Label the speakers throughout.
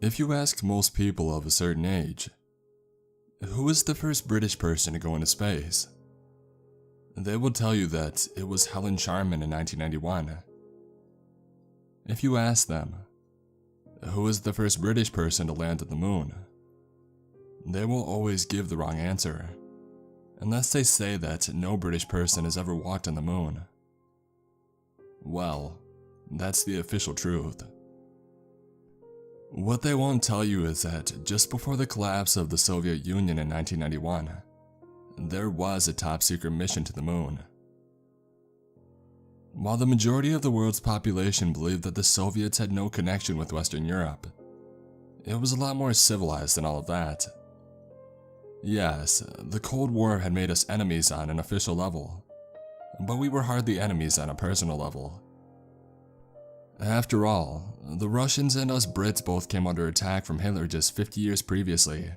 Speaker 1: If you ask most people of a certain age, who was the first British person to go into space? They will tell you that it was Helen Sharman in 1991. If you ask them, who was the first British person to land on the moon? They will always give the wrong answer, unless they say that no British person has ever walked on the moon. Well, that's the official truth. What they won't tell you is that just before the collapse of the Soviet Union in 1991, there was a top-secret mission to the moon. While the majority of the world's population believed that the Soviets had no connection with Western Europe, it was a lot more civilized than all of that. Yes, the Cold War had made us enemies on an official level, but we were hardly enemies on a personal level. After all, the Russians and us Brits both came under attack from Hitler just 50 years previously,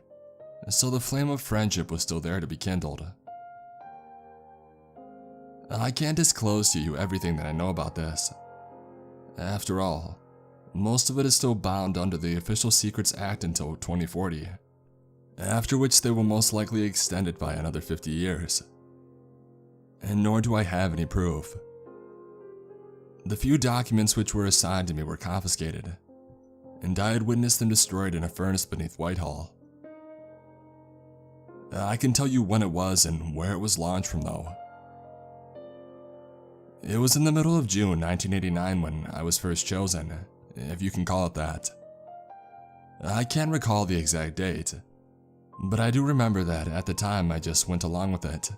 Speaker 1: so the flame of friendship was still there to be kindled. I can't disclose to you everything that I know about this. After all, most of it is still bound under the Official Secrets Act until 2040, after which they will most likely extend it by another 50 years. And nor do I have any proof. The few documents which were assigned to me were confiscated, and I had witnessed them destroyed in a furnace beneath Whitehall. I can tell you when it was and where it was launched from though. It was in the middle of June 1989 when I was first chosen, if you can call it that. I can't recall the exact date, but I do remember that at the time I just went along with it.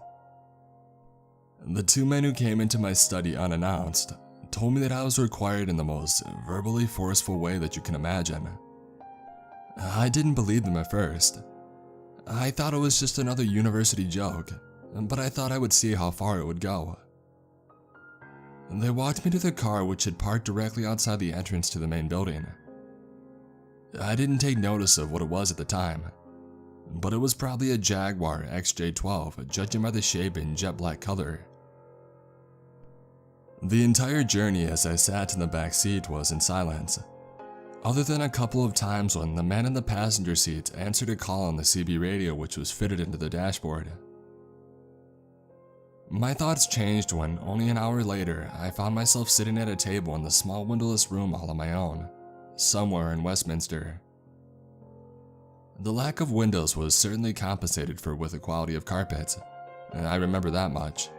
Speaker 1: The two men who came into my study unannounced told me that I was required in the most verbally forceful way that you can imagine. I didn't believe them at first. I thought it was just another university joke, but I thought I would see how far it would go. They walked me to the car which had parked directly outside the entrance to the main building. I didn't take notice of what it was at the time, but it was probably a Jaguar XJ12, judging by the shape and jet black color. The entire journey as I sat in the back seat was in silence, other than a couple of times when the man in the passenger seat answered a call on the CB radio which was fitted into the dashboard. My thoughts changed when, only an hour later, I found myself sitting at a table in the small windowless room all on my own, somewhere in Westminster. The lack of windows was certainly compensated for with the quality of carpet, and I remember that much.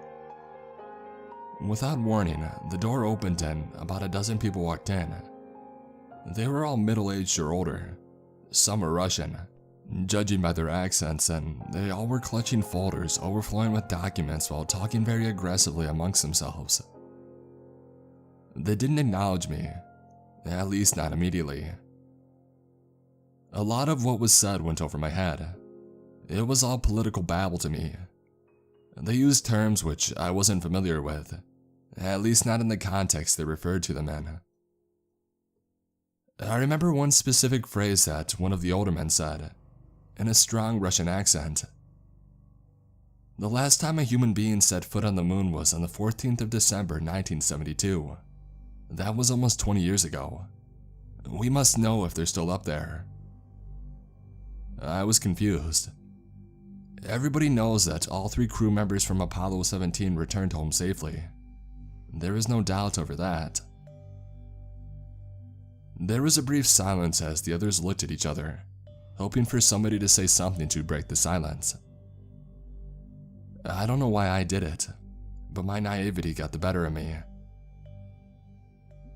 Speaker 1: Without warning, the door opened and about a dozen people walked in. They were all middle-aged or older. Some were Russian, judging by their accents, and they all were clutching folders overflowing with documents while talking very aggressively amongst themselves. They didn't acknowledge me, at least not immediately. A lot of what was said went over my head. It was all political babble to me. They used terms which I wasn't familiar with, at least not in the context they referred to them in. I remember one specific phrase that one of the older men said, in a strong Russian accent. The last time a human being set foot on the moon was on the 14th of December 1972. That was almost 20 years ago. We must know if they're still up there. I was confused. Everybody knows that all 3 crew members from Apollo 17 returned home safely. There is no doubt over that. There was a brief silence as the others looked at each other, hoping for somebody to say something to break the silence. I don't know why I did it, but my naivety got the better of me.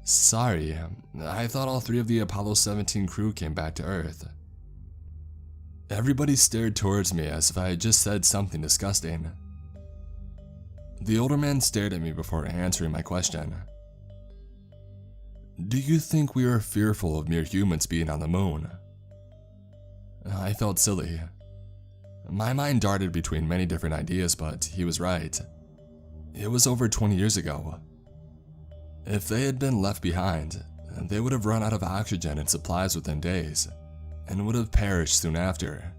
Speaker 1: Sorry, I thought all 3 of the Apollo 17 crew came back to Earth. Everybody stared towards me as if I had just said something disgusting. The older man stared at me before answering my question. Do you think we are fearful of mere humans being on the moon? I felt silly. My mind darted between many different ideas, but he was right. It was over 20 years ago. If they had been left behind, they would have run out of oxygen and supplies within days, and would have perished soon after.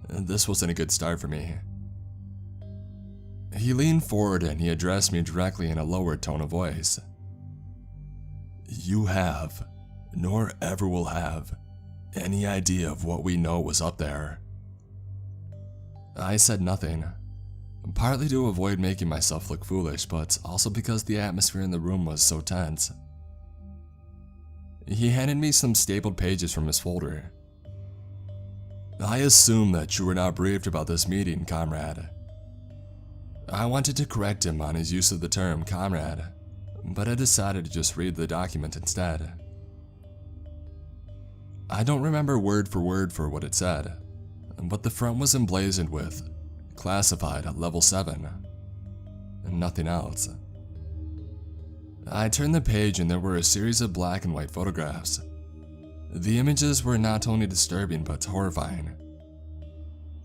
Speaker 1: This wasn't a good start for me. He leaned forward and he addressed me directly in a lowered tone of voice. You have nor ever will have, any idea of what we know was up there. I said nothing, partly to avoid making myself look foolish, but also because the atmosphere in the room was so tense. He handed me some stapled pages from his folder. I assume that you were not briefed about this meeting, comrade. I wanted to correct him on his use of the term comrade, but I decided to just read the document instead. I don't remember word for what it said, but the front was emblazoned with classified at level 7, and nothing else. I turned the page and there were a series of black and white photographs. The images were not only disturbing but horrifying.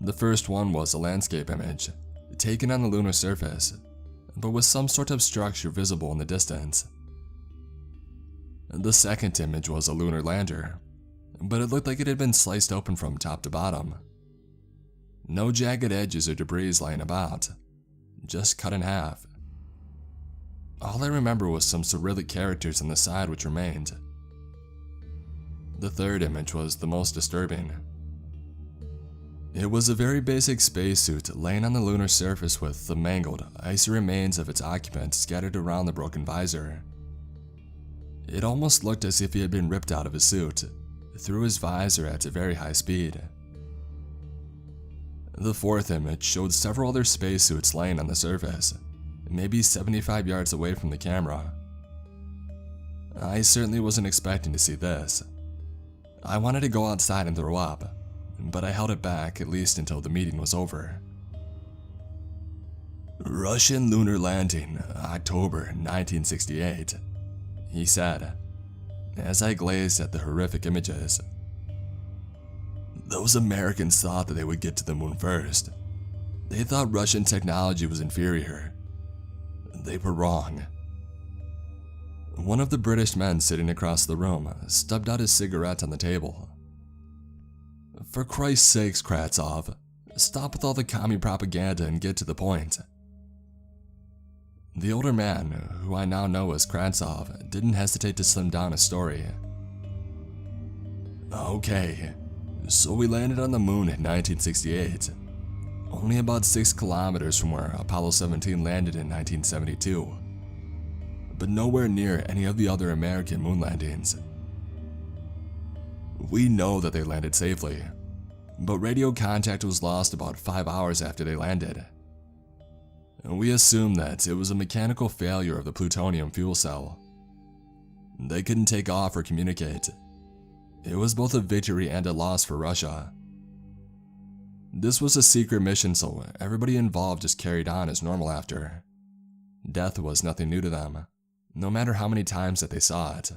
Speaker 1: The first one was a landscape image, taken on the lunar surface, but with some sort of structure visible in the distance. The second image was a lunar lander, but it looked like it had been sliced open from top to bottom. No jagged edges or debris lying about, just cut in half. All I remember was some Cyrillic characters on the side which remained. The third image was the most disturbing. It was a very basic spacesuit laying on the lunar surface with the mangled, icy remains of its occupant scattered around the broken visor. It almost looked as if he had been ripped out of his suit, through his visor at a very high speed. The fourth image showed several other spacesuits laying on the surface, maybe 75 yards away from the camera. I certainly wasn't expecting to see this. I wanted to go outside and throw up, but I held it back at least until the meeting was over. Russian lunar landing, October 1968, he said, as I glazed at the horrific images. Those Americans thought that they would get to the moon first. They thought Russian technology was inferior. They were wrong. One of the British men sitting across the room stubbed out his cigarette on the table. For Christ's sakes, Kratsov, stop with all the commie propaganda and get to the point. The older man, who I now know as Kratsov, didn't hesitate to slim down his story. Okay, so we landed on the moon in 1968, only about 6 kilometers from where Apollo 17 landed in 1972, but nowhere near any of the other American moon landings. We know that they landed safely, but radio contact was lost about 5 hours after they landed. We assume that it was a mechanical failure of the plutonium fuel cell. They couldn't take off or communicate. It was both a victory and a loss for Russia. This was a secret mission, so everybody involved just carried on as normal after. Death was nothing new to them, no matter how many times that they saw it.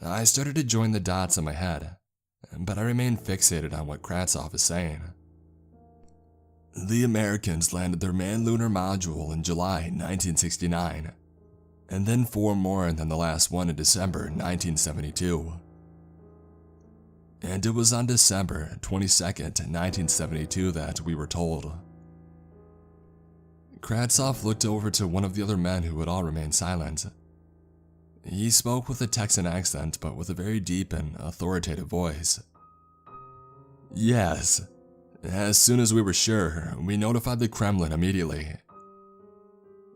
Speaker 1: I started to join the dots in my head, but I remained fixated on what Kratsov is saying. The Americans landed their manned lunar module in July 1969, and then 4 more than the last one in December 1972. And it was on December 22nd, 1972 that we were told. Kratsov looked over to one of the other men who had all remained silent. He spoke with a Texan accent, but with a very deep and authoritative voice. Yes, as soon as we were sure, we notified the Kremlin immediately.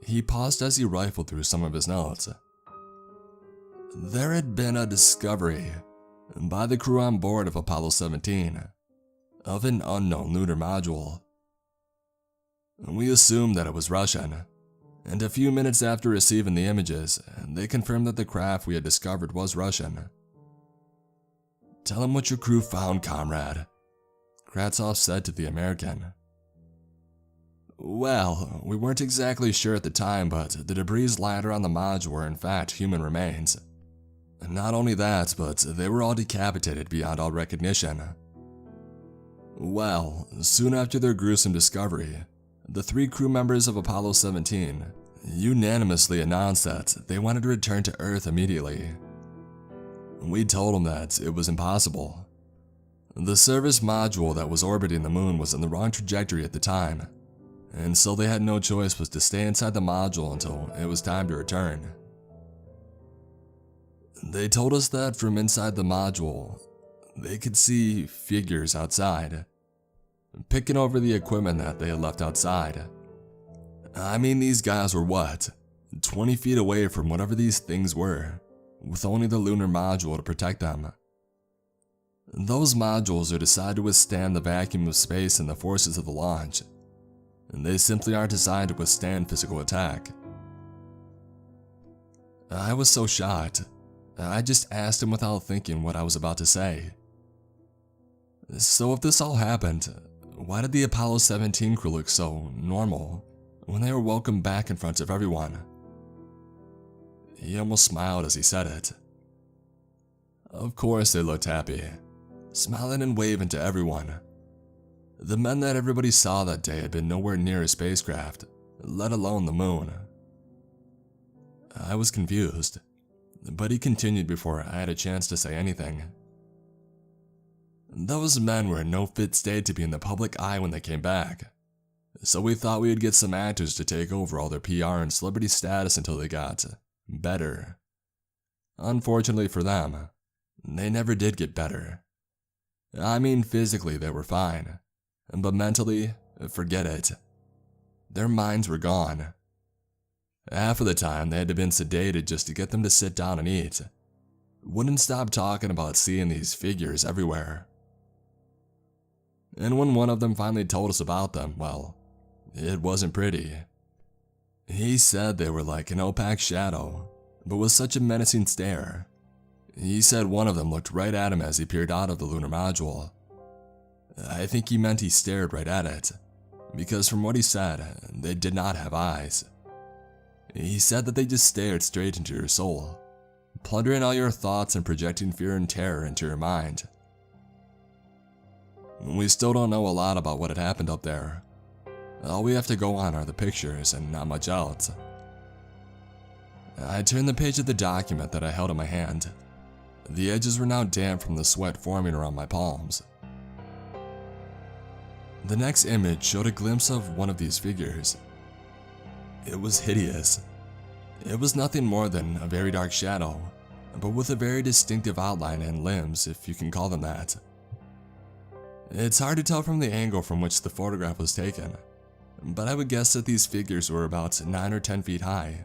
Speaker 1: He paused as he rifled through some of his notes. There had been a discovery by the crew on board of Apollo 17 of an unknown lunar module. We assumed that it was Russian, and a few minutes after receiving the images, they confirmed that the craft we had discovered was Russian. Tell him what your crew found, comrade, Kratsov said to the American. Well, we weren't exactly sure at the time, but the debris ladder on the module were in fact human remains. Not only that, but they were all decapitated beyond all recognition. Well, soon after their gruesome discovery, the 3 crew members of Apollo 17 unanimously announced that they wanted to return to Earth immediately. We told them that it was impossible. The service module that was orbiting the moon was in the wrong trajectory at the time, and so they had no choice but to stay inside the module until it was time to return. They told us that from inside the module, they could see figures outside, picking over the equipment that they had left outside. I mean, these guys were what? 20 feet away from whatever these things were, with only the lunar module to protect them. Those modules are designed to withstand the vacuum of space and the forces of the launch, and they simply aren't designed to withstand physical attack. I was so shocked, I just asked him without thinking what I was about to say. So if this all happened, why did the Apollo 17 crew look so normal when they were welcomed back in front of everyone? He almost smiled as he said it. Of course they looked happy, smiling and waving to everyone. The men that everybody saw that day had been nowhere near a spacecraft, let alone the moon. I was confused, but he continued before I had a chance to say anything. Those men were in no fit state to be in the public eye when they came back, so we thought we would get some actors to take over all their PR and celebrity status until they got better. Unfortunately for them, they never did get better. I mean, physically they were fine, but mentally, forget it. Their minds were gone. Half of the time they had to been sedated just to get them to sit down and eat. Wouldn't stop talking about seeing these figures everywhere. And when one of them finally told us about them, well, it wasn't pretty. He said they were like an opaque shadow, but with such a menacing stare. He said one of them looked right at him as he peered out of the lunar module. I think he meant he stared right at it, because from what he said, they did not have eyes. He said that they just stared straight into your soul, plundering all your thoughts and projecting fear and terror into your mind. We still don't know a lot about what had happened up there. All we have to go on are the pictures and not much else. I turned the page of the document that I held in my hand. The edges were now damp from the sweat forming around my palms. The next image showed a glimpse of one of these figures. It was hideous. It was nothing more than a very dark shadow, but with a very distinctive outline and limbs, if you can call them that. It's hard to tell from the angle from which the photograph was taken, but I would guess that these figures were about 9 or 10 feet high.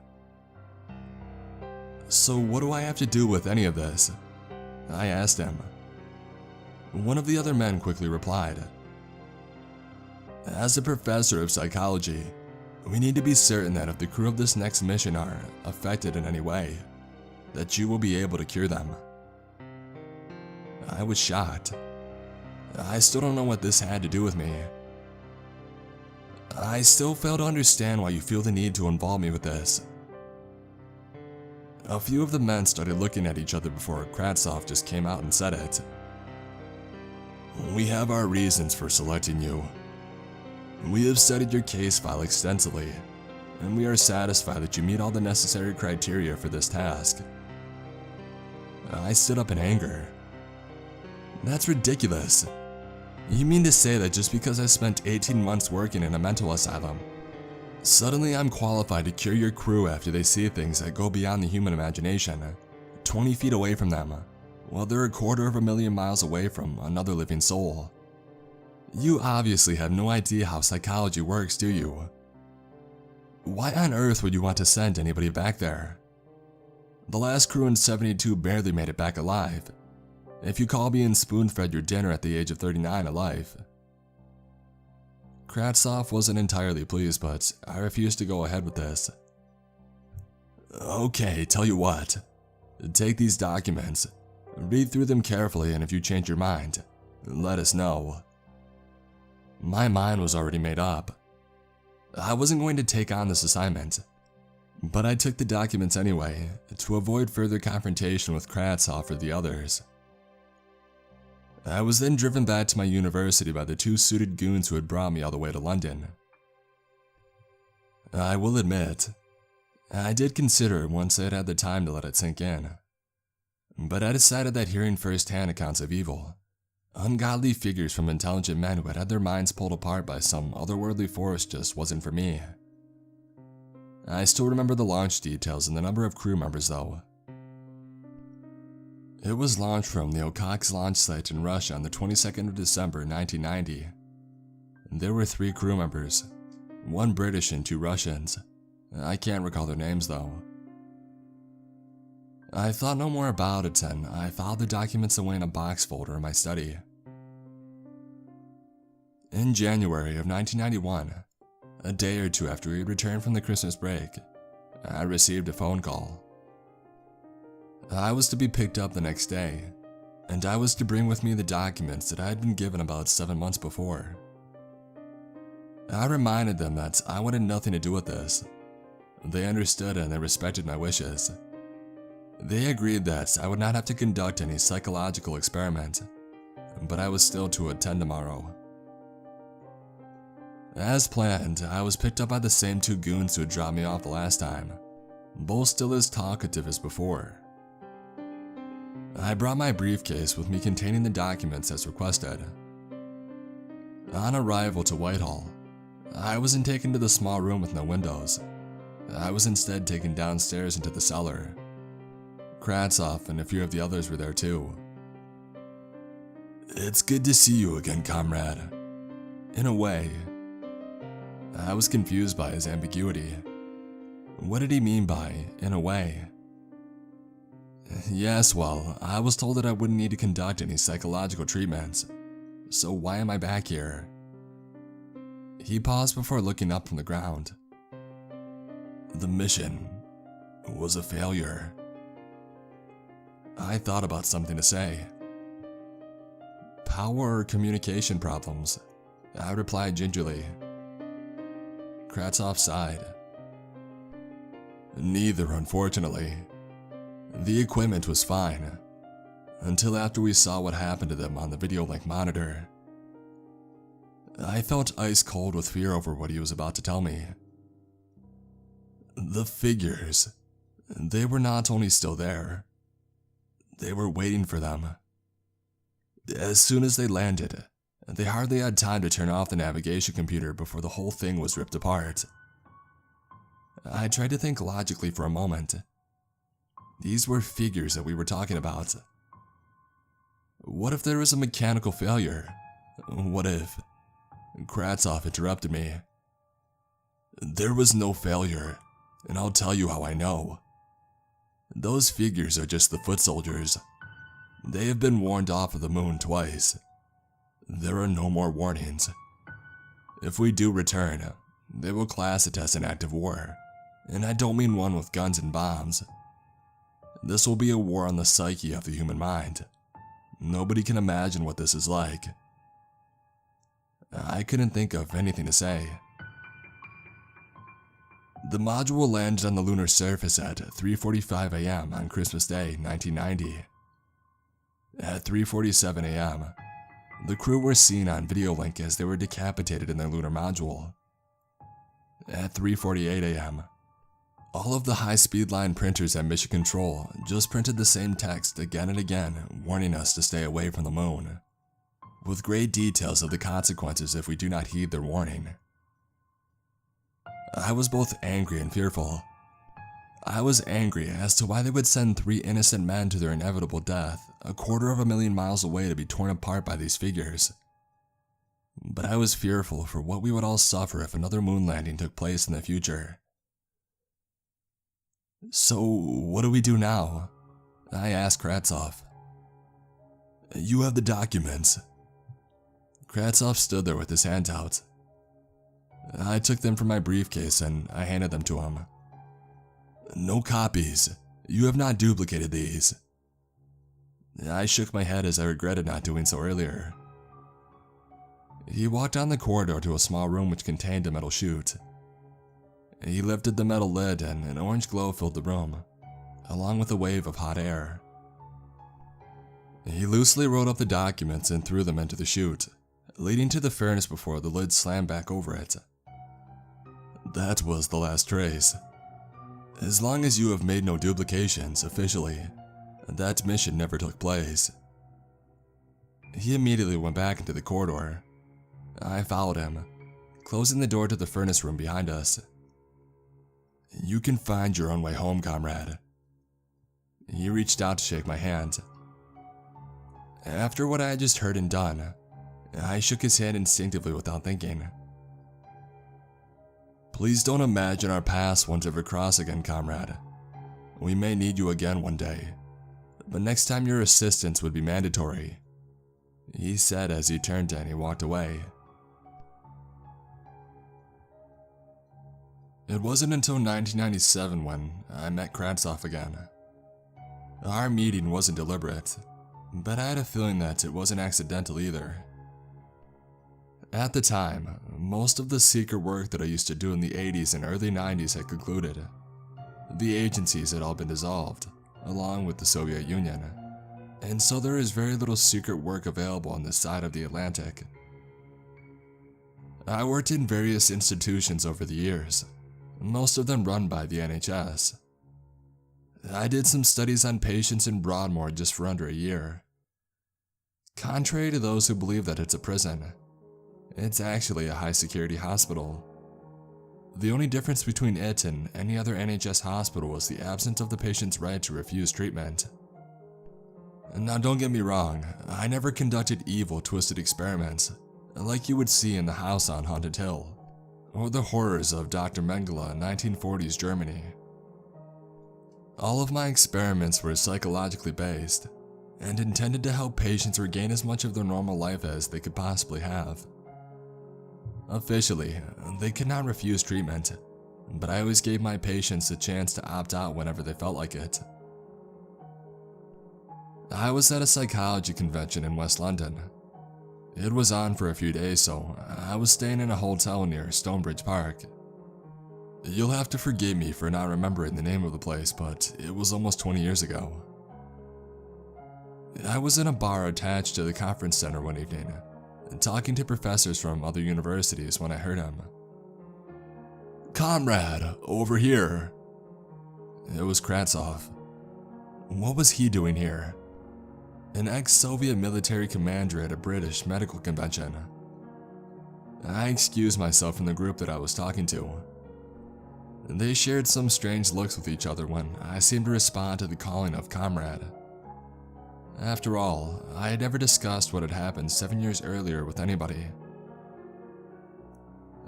Speaker 1: So what do I have to do with any of this? I asked him. One of the other men quickly replied. As a professor of psychology, we need to be certain that if the crew of this next mission are affected in any way, that you will be able to cure them. I was shocked. I still don't know what this had to do with me. I still fail to understand why you feel the need to involve me with this. A few of the men started looking at each other before Kratsov just came out and said it. We have our reasons for selecting you. We have studied your case file extensively, and we are satisfied that you meet all the necessary criteria for this task. I stood up in anger. That's ridiculous. You mean to say that just because I spent 18 months working in a mental asylum, suddenly I'm qualified to cure your crew after they see things that go beyond the human imagination, 20 feet away from them, while they're 250,000 miles away from another living soul? You obviously have no idea how psychology works, do you? Why on earth would you want to send anybody back there? The last crew in 72 barely made it back alive, if you call being spoon-fed your dinner at the age of 39 a life. Kratsov wasn't entirely pleased, but I refused to go ahead with this. Okay, tell you what. Take these documents, read through them carefully, and if you change your mind, let us know. My mind was already made up. I wasn't going to take on this assignment, but I took the documents anyway to avoid further confrontation with Kratsov or the others. I was then driven back to my university by the 2 suited goons who had brought me all the way to London. I will admit, I did consider it once I had had the time to let it sink in, but I decided that hearing first-hand accounts of evil, ungodly figures from intelligent men who had had their minds pulled apart by some otherworldly force just wasn't for me. I still remember the launch details and the number of crew members though. It was launched from the Okhotsk launch site in Russia on the 22nd of December 1990. There were 3 crew members, 1 British and 2 Russians. I can't recall their names though. I thought no more about it and I filed the documents away in a box folder in my study. In January of 1991, a day or 2 after we returned from the Christmas break, I received a phone call. I was to be picked up the next day, and I was to bring with me the documents that I had been given about 7 months before. I reminded them that I wanted nothing to do with this. They understood and they respected my wishes. They agreed that I would not have to conduct any psychological experiment, but I was still to attend tomorrow. As planned, I was picked up by the same 2 goons who had dropped me off the last time, both still as talkative as before. I brought my briefcase with me containing the documents as requested. On arrival to Whitehall, I wasn't taken to the small room with no windows. I was instead taken downstairs into the cellar. Kratsov and a few of the others were there too. "It's good to see you again, comrade." In a way, I was confused by his ambiguity. What did he mean by, in a way? Yes, well, I was told that I wouldn't need to conduct any psychological treatments, so why am I back here? He paused before looking up from the ground. "The mission was a failure." I thought about something to say. "Power or communication problems," I replied gingerly. Kratsov sighed. "Neither, unfortunately. The equipment was fine, until after we saw what happened to them on the video link monitor. I felt ice cold with fear over what he was about to tell me. The figures, they were not only still there, they were waiting for them. As soon as they landed, they hardly had time to turn off the navigation computer before the whole thing was ripped apart." I tried to think logically for a moment. These were figures that we were talking about. What if there was a mechanical failure? What if? Kratsov interrupted me. "There was no failure, and I'll tell you how I know. Those figures are just the foot soldiers. They have been warned off of the moon twice. There are no more warnings. If we do return, they will class it as an act of war, and I don't mean one with guns and bombs. This will be a war on the psyche of the human mind. Nobody can imagine what this is like." I couldn't think of anything to say. The module landed on the lunar surface at 3:45 a.m. on Christmas Day, 1990. At 3:47 a.m., the crew were seen on video link as they were decapitated in their lunar module. At 3:48 a.m., all of the high-speed line printers at Mission Control just printed the same text again and again, warning us to stay away from the moon, with great details of the consequences if we do not heed their warning. I was both angry and fearful. I was angry as to why they would send 3 innocent men to their inevitable death 250,000 miles away to be torn apart by these figures. But I was fearful for what we would all suffer if another moon landing took place in the future. "So, what do we do now?" I asked Kratsov. "You have the documents." Kratsov stood there with his hands out. I took them from my briefcase and I handed them to him. "No copies. You have not duplicated these." I shook my head as I regretted not doing so earlier. He walked down the corridor to a small room which contained a metal chute. He lifted the metal lid and an orange glow filled the room, along with a wave of hot air. He loosely rolled up the documents and threw them into the chute, leading to the furnace before the lid slammed back over it. That was the last trace. As long as you have made no duplications officially, that mission never took place. He immediately went back into the corridor. I followed him, closing the door to the furnace room behind us. "You can find your own way home, comrade." He reached out to shake my hand. After what I had just heard and done, I shook his hand instinctively without thinking. Please don't imagine our paths won't ever cross again, comrade. We may need you again one day, but next time your assistance would be mandatory, he said as he turned and he walked away. It wasn't until 1997 when I met Kravtsov again. Our meeting wasn't deliberate, but I had a feeling that it wasn't accidental either. At the time, most of the secret work that I used to do in the 80s and early 90s had concluded. The agencies had all been dissolved, along with the Soviet Union, and so there is very little secret work available on this side of the Atlantic. I worked in various institutions over the years, most of them run by the NHS. I did some studies on patients in Broadmoor just for under a year. Contrary to those who believe that it's a prison, it's actually a high-security hospital. The only difference between it and any other NHS hospital was the absence of the patient's right to refuse treatment. Now don't get me wrong, I never conducted evil, twisted experiments like you would see in the house on Haunted Hill, or the horrors of Dr. Mengele in 1940s Germany. All of my experiments were psychologically based, and intended to help patients regain as much of their normal life as they could possibly have. Officially, they could not refuse treatment, but I always gave my patients the chance to opt out whenever they felt like it. I was at a psychology convention in West London. It was on for a few days, so I was staying in a hotel near Stonebridge Park. You'll have to forgive me for not remembering the name of the place, but it was almost 20 years ago. I was in a bar attached to the conference center one evening, talking to professors from other universities when I heard him. "Comrade, over here." It was Kravtsov. What was he doing here? An ex-Soviet military commander at a British medical convention. I excused myself from the group that I was talking to. They shared some strange looks with each other when I seemed to respond to the calling of comrade. After all, I had never discussed what had happened 7 years earlier with anybody.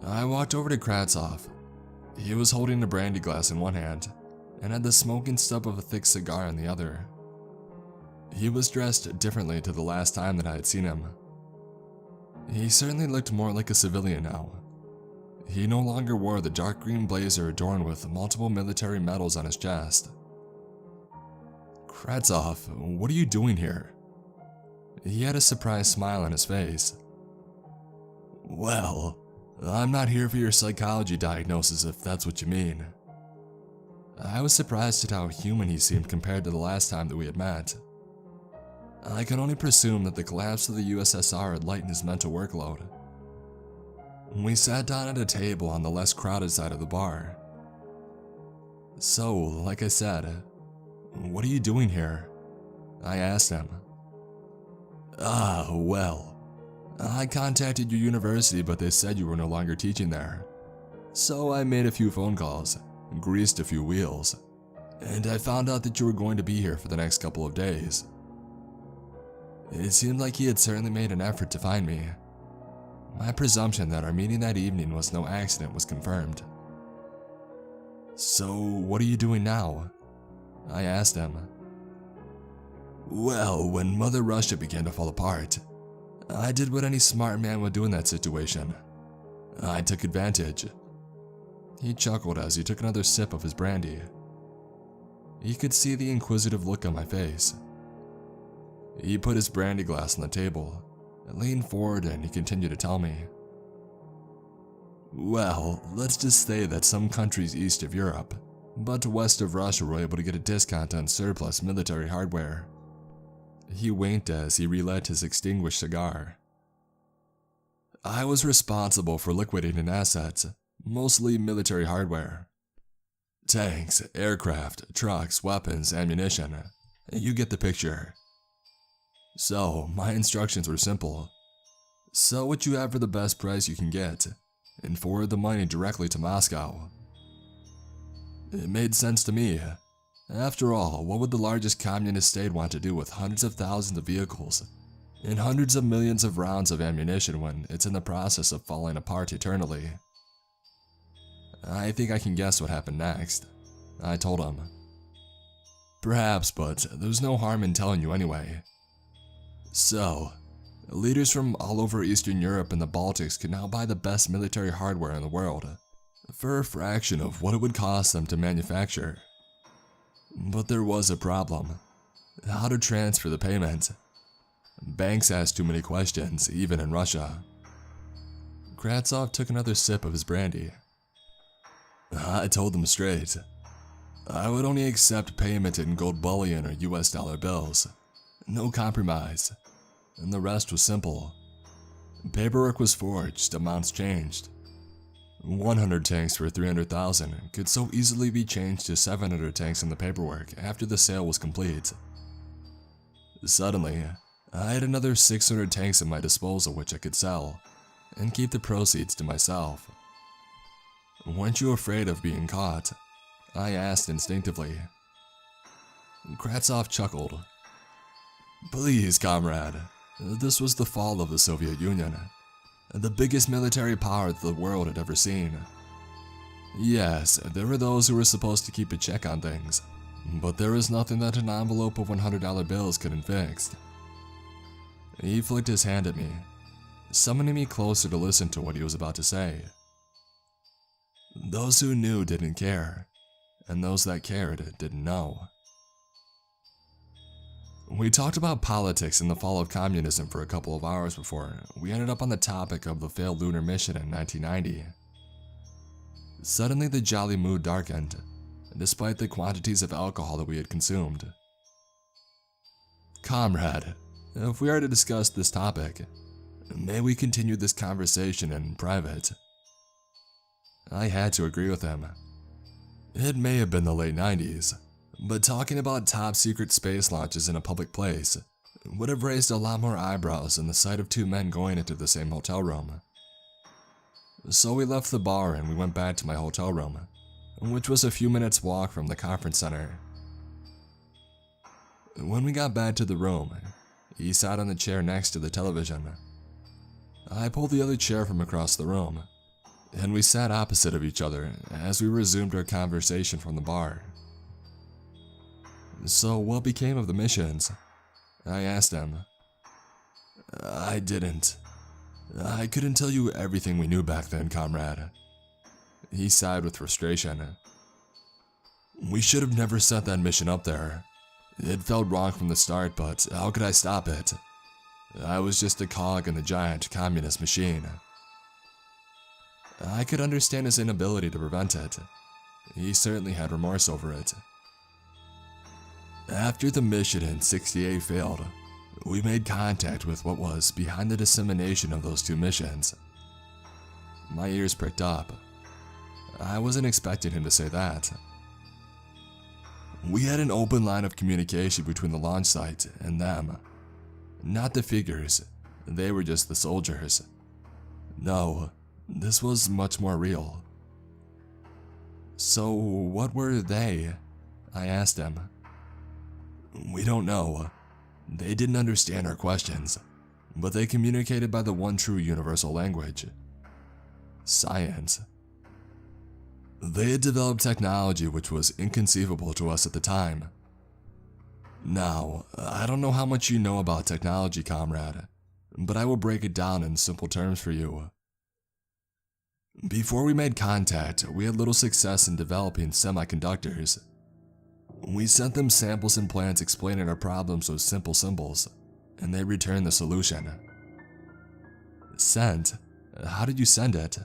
Speaker 1: I walked over to Kravtsov. He was holding a brandy glass in one hand and had the smoking stub of a thick cigar in the other. He was dressed differently to the last time that I had seen him. He certainly looked more like a civilian now. He no longer wore the dark green blazer adorned with multiple military medals on his chest. "Kravtsov, what are you doing here?" He had a surprised smile on his face. "Well, I'm not here for your psychology diagnosis if that's what you mean." I was surprised at how human he seemed compared to the last time that we had met. I can only presume that the collapse of the USSR had lightened his mental workload. We sat down at a table on the less crowded side of the bar. "So, like I said, what are you doing here?" I asked him. Well, I contacted your university, but they said you were no longer teaching there. So I made a few phone calls, greased a few wheels, and I found out that you were going to be here for the next couple of days." It seemed like he had certainly made an effort to find me. My presumption that our meeting that evening was no accident was confirmed. "So, what are you doing now?" I asked him. "Well, when Mother Russia began to fall apart, I did what any smart man would do in that situation. I took advantage." He chuckled as he took another sip of his brandy. You could see the inquisitive look on my face. He put his brandy glass on the table, leaned forward, and he continued to tell me. "Well, let's just say that some countries east of Europe, but west of Russia were able to get a discount on surplus military hardware." He winked as he relit his extinguished cigar. "I was responsible for liquidating assets, mostly military hardware. Tanks, aircraft, trucks, weapons, ammunition. You get the picture. So, my instructions were simple. Sell what you have for the best price you can get, and forward the money directly to Moscow." It made sense to me. After all, what would the largest communist state want to do with hundreds of thousands of vehicles and hundreds of millions of rounds of ammunition when it's in the process of falling apart eternally. I think I can guess what happened next, I told him. Perhaps, but there's no harm in telling you anyway. So, leaders from all over Eastern Europe and the Baltics could now buy the best military hardware in the world for a fraction of what it would cost them to manufacture. But there was a problem. How to transfer the payment. Banks asked too many questions, even in Russia. Kratsov took another sip of his brandy. I told them straight. I would only accept payment in gold bullion or US dollar bills. No compromise. And the rest was simple. Paperwork was forged, amounts changed. 100 tanks for 300,000 could so easily be changed to 700 tanks in the paperwork after the sale was complete. Suddenly, I had another 600 tanks at my disposal which I could sell, and keep the proceeds to myself. Weren't you afraid of being caught? I asked instinctively. Kratsov chuckled. Please, comrade. This was the fall of the Soviet Union, the biggest military power that the world had ever seen. Yes, there were those who were supposed to keep a check on things, but there was nothing that an envelope of $100 bills couldn't fix. He flicked his hand at me, summoning me closer to listen to what he was about to say. Those who knew didn't care, and those that cared didn't know. We talked about politics and the fall of communism for a couple of hours before we ended up on the topic of the failed lunar mission in 1990. Suddenly the jolly mood darkened, despite the quantities of alcohol that we had consumed. Comrade, if we are to discuss this topic, may we continue this conversation in private? I had to agree with him. It may have been the late 90s, but talking about top secret space launches in a public place would have raised a lot more eyebrows than the sight of two men going into the same hotel room. So we left the bar and we went back to my hotel room, which was a few minutes walk from the conference center. When we got back to the room, he sat on the chair next to the television. I pulled the other chair from across the room, and we sat opposite of each other as we resumed our conversation from the bar. So what became of the missions? I asked him. I didn't. I couldn't tell you everything we knew back then, comrade. He sighed with frustration. We should have never set that mission up there. It felt wrong from the start, but how could I stop it? I was just a cog in the giant communist machine. I could understand his inability to prevent it. He certainly had remorse over it. After the mission in '68 failed, we made contact with what was behind the dissemination of those two missions. My ears pricked up. I wasn't expecting him to say that. We had an open line of communication between the launch site and them. Not the figures, they were just the soldiers. No, this was much more real. So what were they? I asked him. We don't know. They didn't understand our questions, but they communicated by the one true universal language. Science. They had developed technology which was inconceivable to us at the time. Now, I don't know how much you know about technology, comrade, but I will break it down in simple terms for you. Before we made contact, we had little success in developing semiconductors. We sent them samples and plans explaining our problems with simple symbols, and they returned the solution. Sent? How did you send it?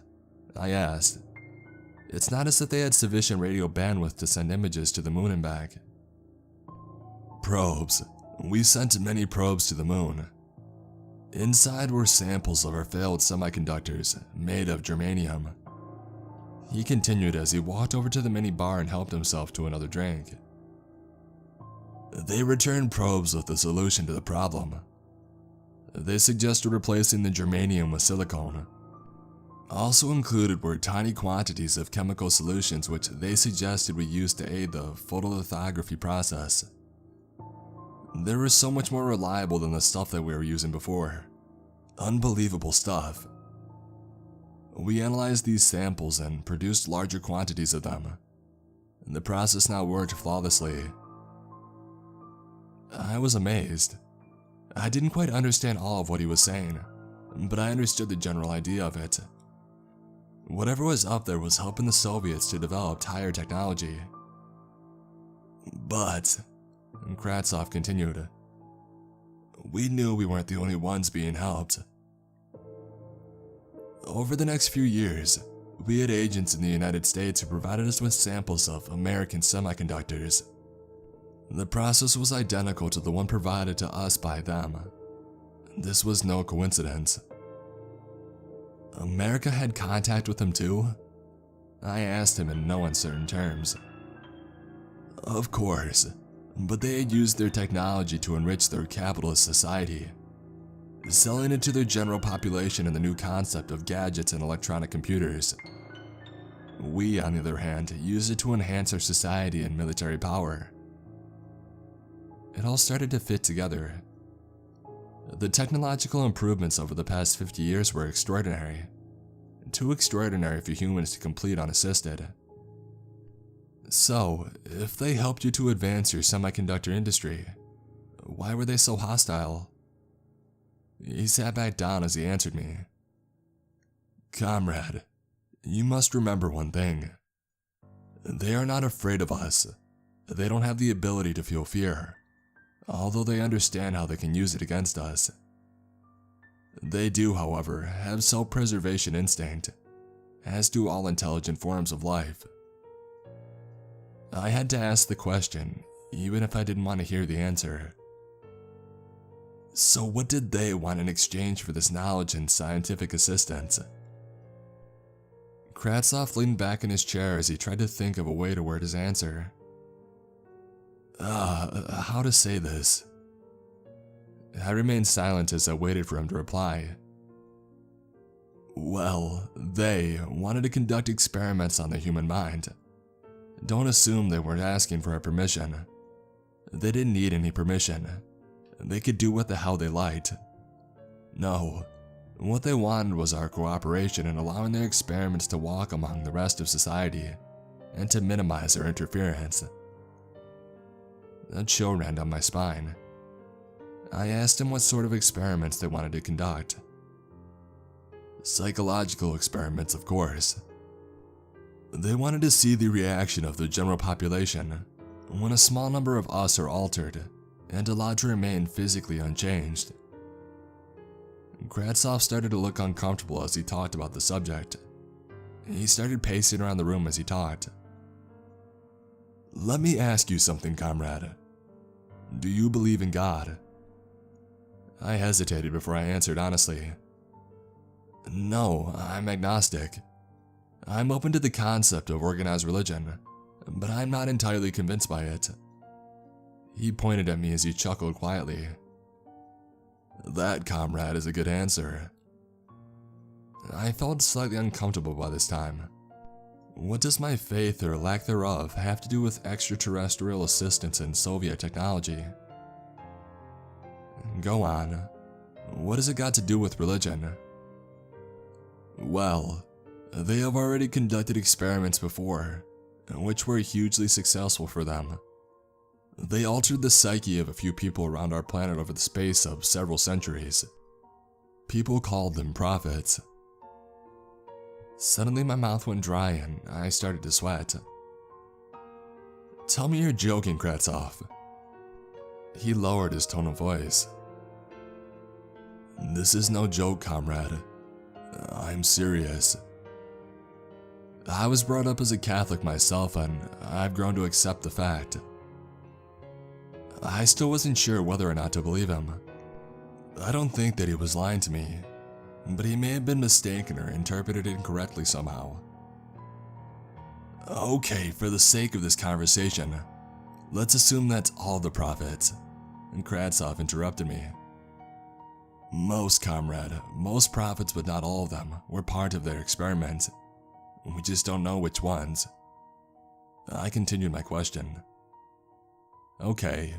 Speaker 1: I asked. It's not as if they had sufficient radio bandwidth to send images to the moon and back. Probes. We sent many probes to the moon. Inside were samples of our failed semiconductors, made of germanium. He continued as he walked over to the mini bar and helped himself to another drink. They returned probes with the solution to the problem. They suggested replacing the germanium with silicone. Also included were tiny quantities of chemical solutions which they suggested we use to aid the photolithography process. They were so much more reliable than the stuff that we were using before. Unbelievable stuff. We analyzed these samples and produced larger quantities of them. The process now worked flawlessly. I was amazed. I didn't quite understand all of what he was saying, but I understood the general idea of it. Whatever was up there was helping the Soviets to develop higher technology. But, Kratsov continued, we knew we weren't the only ones being helped. Over the next few years, we had agents in the United States who provided us with samples of American semiconductors. The process was identical to the one provided to us by them. This was no coincidence. America had contact with them too? I asked him in no uncertain terms. Of course, but they had used their technology to enrich their capitalist society, selling it to their general population in the new concept of gadgets and electronic computers. We, on the other hand, used it to enhance our society and military power. It all started to fit together. The technological improvements over the past 50 years were extraordinary. Too extraordinary for humans to complete unassisted. So, if they helped you to advance your semiconductor industry, why were they so hostile? He sat back down as he answered me. Comrade, you must remember one thing. They are not afraid of us. They don't have the ability to feel fear, although they understand how they can use it against us. They do, however, have self-preservation instinct, as do all intelligent forms of life. I had to ask the question, even if I didn't want to hear the answer. So what did they want in exchange for this knowledge and scientific assistance? Kratsov leaned back in his chair as he tried to think of a way to word his answer. How to say this? I remained silent as I waited for him to reply. Well, they wanted to conduct experiments on the human mind. Don't assume they weren't asking for our permission. They didn't need any permission. They could do what the hell they liked. No, what they wanted was our cooperation in allowing their experiments to walk among the rest of society and to minimize their interference. A chill ran down my spine. I asked him what sort of experiments they wanted to conduct. Psychological experiments, of course. They wanted to see the reaction of the general population when a small number of us are altered and allowed to remain physically unchanged. Kratsov started to look uncomfortable as he talked about the subject. He started pacing around the room as he talked. Let me ask you something, comrade. Do you believe in God? I hesitated before I answered honestly. No, I'm agnostic. I'm open to the concept of organized religion, but I'm not entirely convinced by it. He pointed at me as he chuckled quietly. That, comrade, is a good answer. I felt slightly uncomfortable by this time. What does my faith or lack thereof have to do with extraterrestrial assistance in Soviet technology? Go on. What has it got to do with religion? Well, they have already conducted experiments before, which were hugely successful for them. They altered the psyche of a few people around our planet over the space of several centuries. People called them prophets. Suddenly my mouth went dry and I started to sweat. Tell me you're joking, Kratsov. He lowered his tone of voice. This is no joke, comrade. I'm serious. I was brought up as a Catholic myself and I've grown to accept the fact. I still wasn't sure whether or not to believe him. I don't think that he was lying to me, but he may have been mistaken or interpreted it incorrectly somehow. Okay, for the sake of this conversation, let's assume that's all the prophets. And Kratsov interrupted me. Most, comrade, most prophets, but not all of them, were part of their experiment. We just don't know which ones. I continued my question. Okay,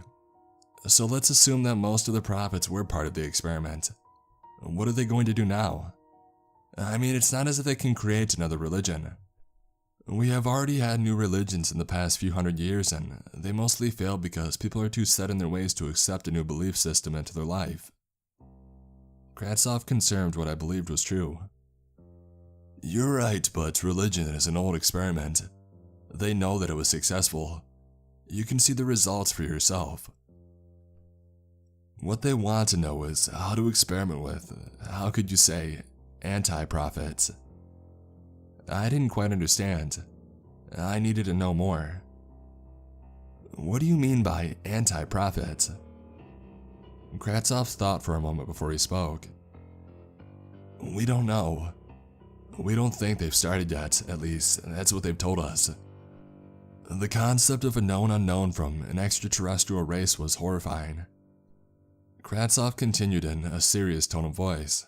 Speaker 1: So let's assume that most of the prophets were part of the experiment. What are they going to do now? I mean, it's not as if they can create another religion. We have already had new religions in the past few hundred years, and they mostly fail because people are too set in their ways to accept a new belief system into their life. Kravtsov confirmed what I believed was true. You're right, but religion is an old experiment. They know that it was successful. You can see the results for yourself. What they want to know is how to experiment with, how could you say, anti-prophets. I didn't quite understand. I needed to know more. What do you mean by anti-prophets? Kravtsov thought for a moment before he spoke. We don't know. We don't think they've started yet, at least that's what they've told us. The concept of a known unknown from an extraterrestrial race was horrifying. Kravtsov continued in a serious tone of voice.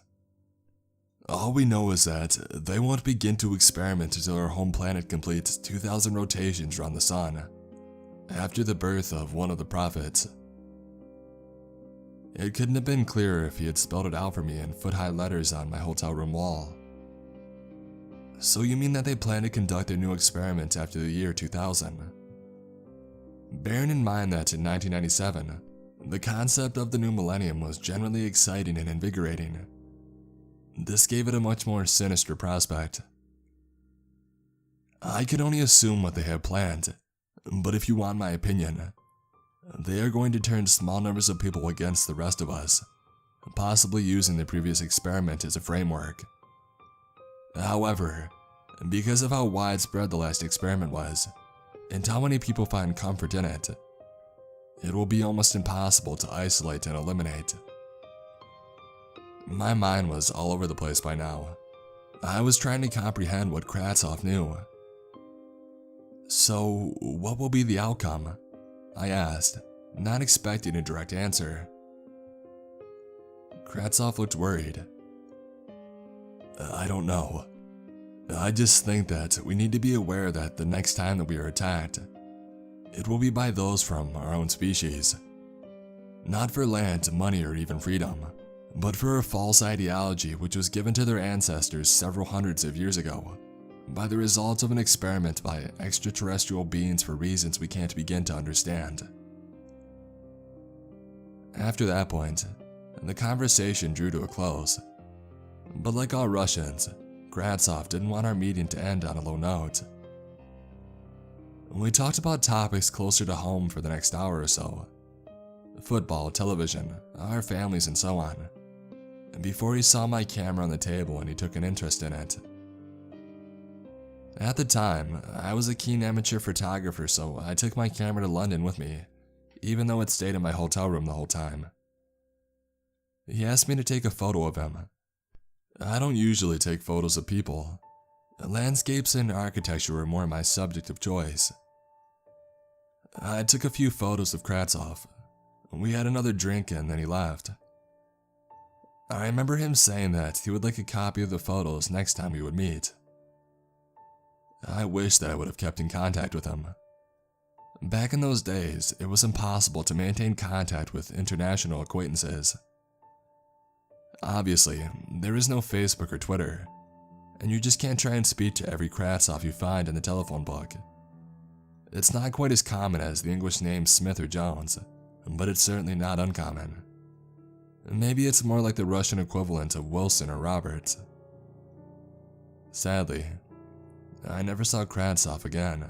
Speaker 1: All we know is that they won't begin to experiment until our home planet completes 2,000 rotations around the sun, after the birth of one of the prophets. It couldn't have been clearer if he had spelled it out for me in foot-high letters on my hotel room wall. So you mean that they plan to conduct their new experiment after the year 2000? Bearing in mind that in 1997, the concept of the new millennium was generally exciting and invigorating, this gave it a much more sinister prospect. I can only assume what they have planned, but if you want my opinion, they are going to turn small numbers of people against the rest of us, possibly using the previous experiment as a framework. However, because of how widespread the last experiment was, and how many people find comfort in it, it will be almost impossible to isolate and eliminate. My mind was all over the place by now. I was trying to comprehend what Kravtsov knew. So, what will be the outcome? I asked, not expecting a direct answer. Kravtsov looked worried. I don't know. I just think that we need to be aware that the next time that we are attacked, it will be by those from our own species. Not for land, money, or even freedom, but for a false ideology which was given to their ancestors several hundreds of years ago, by the results of an experiment by extraterrestrial beings for reasons we can't begin to understand. After that point, the conversation drew to a close. But like all Russians, Kravtsov didn't want our meeting to end on a low note. We talked about topics closer to home for the next hour or so. Football, television, our families, and so on. Before he saw my camera on the table and he took an interest in it. At the time, I was a keen amateur photographer, so I took my camera to London with me, even though it stayed in my hotel room the whole time. He asked me to take a photo of him. I don't usually take photos of people. Landscapes and architecture were more my subject of choice. I took a few photos of Kravtsov. We had another drink and then he left. I remember him saying that he would like a copy of the photos next time we would meet. I wish that I would have kept in contact with him. Back in those days, it was impossible to maintain contact with international acquaintances. Obviously, there is no Facebook or Twitter, and you just can't try and speak to every Kravtsov you find in the telephone book. It's not quite as common as the English names Smith or Jones, but it's certainly not uncommon. Maybe it's more like the Russian equivalent of Wilson or Roberts. Sadly, I never saw Kravtsov again.